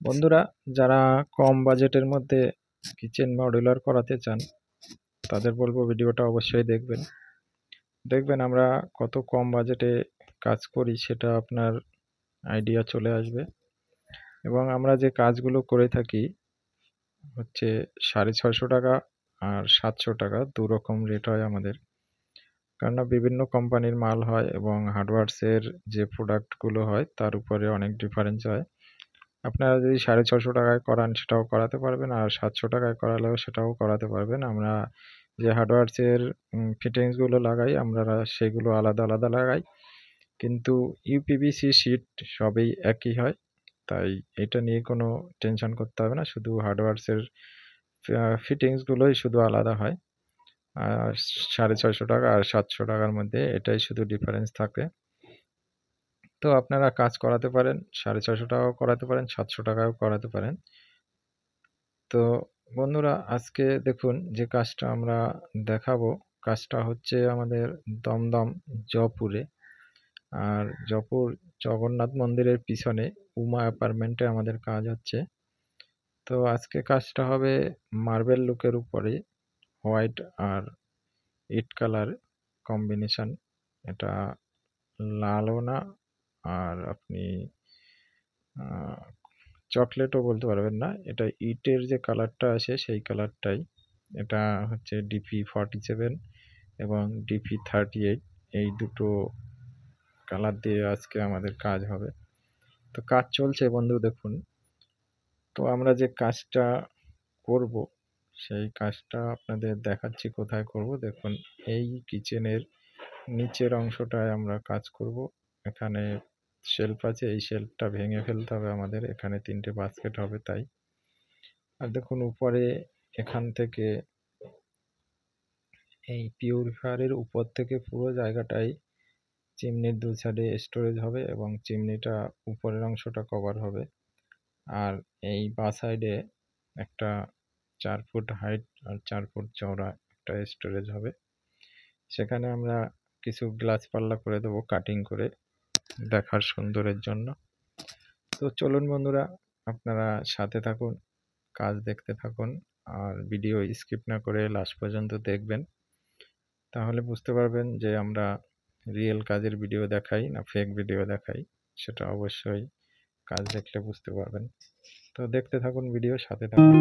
বন্ধুরা, যারা কম বাজেটের মধ্যে কিচেন মডুলার করাতে চান তাদের বলবো ভিডিওটা অবশ্যই দেখবেন। দেখবেন আমরা কত কম বাজেটে কাজ করি সেটা আপনার আইডিয়া চলে আসবে। এবং আমরা যে কাজগুলো করে থাকি হচ্ছে 650 টাকা আর 700 টাকা, দু রকম রেট হয় আমাদের। কেননা বিভিন্ন কোম্পানির মাল হয় এবং হার্ডওয়্যারসের যে প্রোডাক্টগুলো হয় তার উপরে অনেক ডিফারেন্স হয়। আপনারা যদি 650 টাকায় করান সেটাও করাতে পারবেন, আর 700 টাকায় করালেও সেটাও করাতে পারবেন। আমরা যে হার্ডওয়্যারসের ফিটিংসগুলো লাগাই আমরা সেগুলো আলাদা আলাদা লাগাই, কিন্তু ইউপিভিসি শিট সবই একই হয়। তাই এটা নিয়ে কোনো টেনশন করতে হবে না, শুধু হার্ডওয়্যারসের ফিটিংসগুলোই শুধু আলাদা হয়। আর 650 টাকা আর 700 টাকার মধ্যে এটাই শুধু ডিফারেন্স থাকে। তো আপনারা কাজ করাতে পারেন, 650 টাকাও করাতে পারেন, 700 টাকাও করাতে পারেন। তো বন্ধুরা, আজকে দেখুন যে কাজটা আমরা দেখাবো, কাজটা হচ্ছে আমাদের দমদম জয়পুরে। আর জয়পুর জগন্নাথ মন্দিরের পিছনে উমা অ্যাপার্টমেন্টে আমাদের কাজ হচ্ছে। তো আজকে কাজটা হবে মার্বেল লুকের উপরে, হোয়াইট আর ইট কালার কম্বিনেশন। এটা লালও না, আর আপনি চকলেটও বলতে পারবেন না। এটা ইটের যে কালারটা আসে সেই কালারটাই। এটা হচ্ছে DP47 এবং DP38, এই দুটো কালার দিয়ে আজকে আমাদের কাজ হবে। তো কাজ চলছে বন্ধু, দেখুন। তো আমরা যে কাজটা করব সেই কাজটা আপনাদের দেখাচ্ছি কোথায় করব। দেখুন, এই কিচেনের নিচের অংশটায় আমরা কাজ করব। এখানে শেলফ আছে, এই শেলফটা ভেঙে ফেলতে হবে আমাদের। এখানে 3টে বাস্কেট হবে তাই। আর দেখুন উপরে এখান থেকে এই পিউরিফায়ারের উপর থেকে পুরো জায়গাটাই চিমনির দু সাইডে স্টোরেজ হবে এবং চিমনিটা উপরের অংশটা কভার হবে। আর এই বাঁ সাইডে একটা 4 ফুট হাইট আর 4 ফুট চওড়া একটা স্টোরেজ হবে। সেখানে আমরা কিছু গ্লাস পাল্লা করে দেবো কাটিং করে, দেখার সুন্দরের জন্য। তো চলুন বন্ধুরা, আপনারা সাথে থাকুন, কাজ দেখতে থাকুন, আর ভিডিও স্কিপ না করে লাস্ট পর্যন্ত দেখবেন। তাহলে বুঝতে পারবেন যে আমরা রিয়েল কাজের ভিডিও দেখাই না ফেক ভিডিও দেখাই। সেটা অবশ্যই কাজ দেখলে বুঝতে পারবেন। তো দেখতে থাকুন ভিডিও, সাথে থাকুন।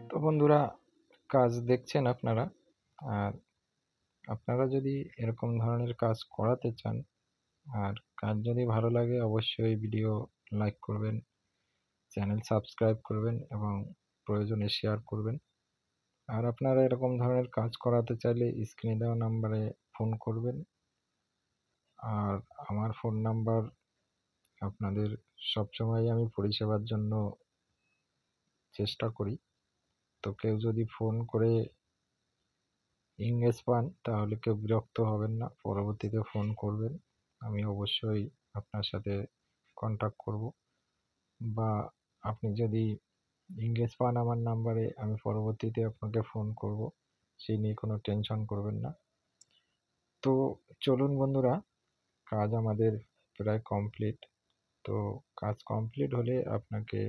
তো বন্ধুরা, কাজ দেখছেন আপনারা। আর আপনারা যদি এরকম ধরনের কাজ করাতে চান আর কাজ যদি ভালো লাগে অবশ্যই ভিডিও লাইক করবেন, চ্যানেল সাবস্ক্রাইব করবেন এবং প্রয়োজনে শেয়ার করবেন। আর আপনারা এরকম ধরনের কাজ করাতে চাইলে স্ক্রিনে দেওয়া নাম্বারে ফোন করবেন। আর আমার ফোন নাম্বার আপনাদের সবসময় আমি পরিষেবার জন্য চেষ্টা করি। তো কেউ যদি ফোন করে ইংগেজ পান তাহলে কেউ বিরক্ত হবেন না, পরবর্তীতে ফোন করবেন, আমি অবশ্যই আপনার সাথে কন্ট্যাক্ট করব। বা আপনি যদি ইংগেজ পান আমার নাম্বারে, আমি পরবর্তীতে আপনাকে ফোন করব, সেই নিয়ে কোনো টেনশন করবেন না। তো চলুন বন্ধুরা, কাজ আমাদের প্রায় কমপ্লিট। তো কাজ কমপ্লিট হলে আপনাকে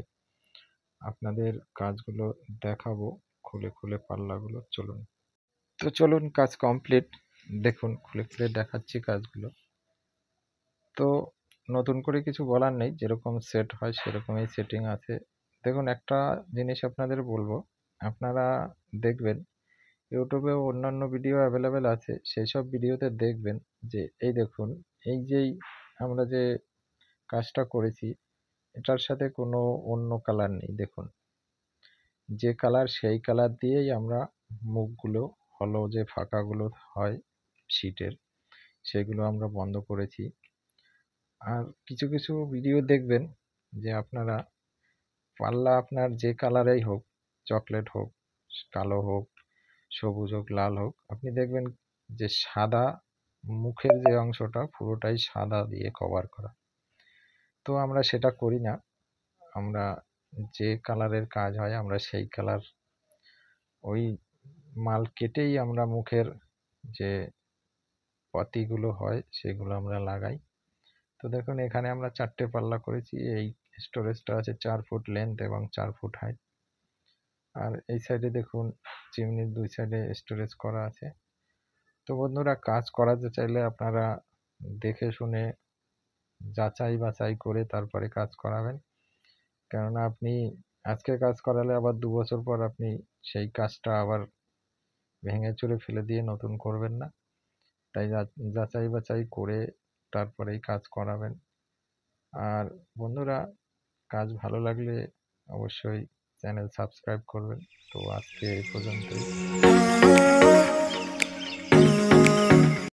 আপনাদের কাজগুলো দেখাবো খুলে খুলে পাল্লাগুলো। চলুন কাজ কমপ্লিট। দেখুন খুলে খুলে দেখাচ্ছি কাজগুলো। তো নতুন করে কিছু বলার নেই, যেরকম সেট হয় সেরকমই সেটিং আছে। দেখুন একটা জিনিস আপনাদের বলবো, আপনারা দেখবেন ইউটিউবেও অন্যান্য ভিডিও অ্যাভেলেবেল আছে, সেই সব ভিডিওতে দেখবেন যে এই দেখুন, এই যেই আমরা যে কাজটা করেছি এটার সাথে কোনো অন্য কালার নেই। দেখুন যে কালার সেই কালার দিয়েই আমরা মুখগুলো, হলো যে ফাঁকাগুলো হয় শীটের, সেগুলো আমরা বন্ধ করেছি। আর কিছু কিছু ভিডিও দেখবেন যে আপনারা পাল্লা আপনার যে কালারেই হোক, চকলেট হোক, কালো হোক, সবুজ হোক, লাল হোক, আপনি দেখবেন যে সাদা মুখের যে অংশটা পুরোটাই সাদা দিয়ে কভার করা। তো আমরা সেটা করি না, আমরা যে কালারের কাজ হয় আমরা সেই কালার, ওই মাল কেটেই আমরা মুখের যে পাতিগুলো হয় সেগুলো আমরা লাগাই। তো দেখুন এখানে আমরা 4টে পাল্লা করেছি। এই স্টোরেজটা আছে 4 ফুট লেন্থ এবং 4 ফুট হাইট। আর এই সাইডে দেখুন চিমনির 2 সাইডে স্টোরেজ করা আছে। তো বন্ধুরা কাজ করাতে চাইলে আপনারা দেখে শুনে যাচাই বাছাই করে তারপরে কাজ করাবেন। কেননা আপনি আজকে কাজ করালে আবার 2 বছর পর আপনি সেই কাজটা আবার ভেঙে চুরে ফেলে দিয়ে নতুন করবেন না। তাই যাচাই বাছাই করে তারপরেই কাজ করাবেন। আর বন্ধুরা কাজ ভালো লাগলে অবশ্যই চ্যানেল সাবস্ক্রাইব করবেন। তো আজকে এই পর্যন্তই।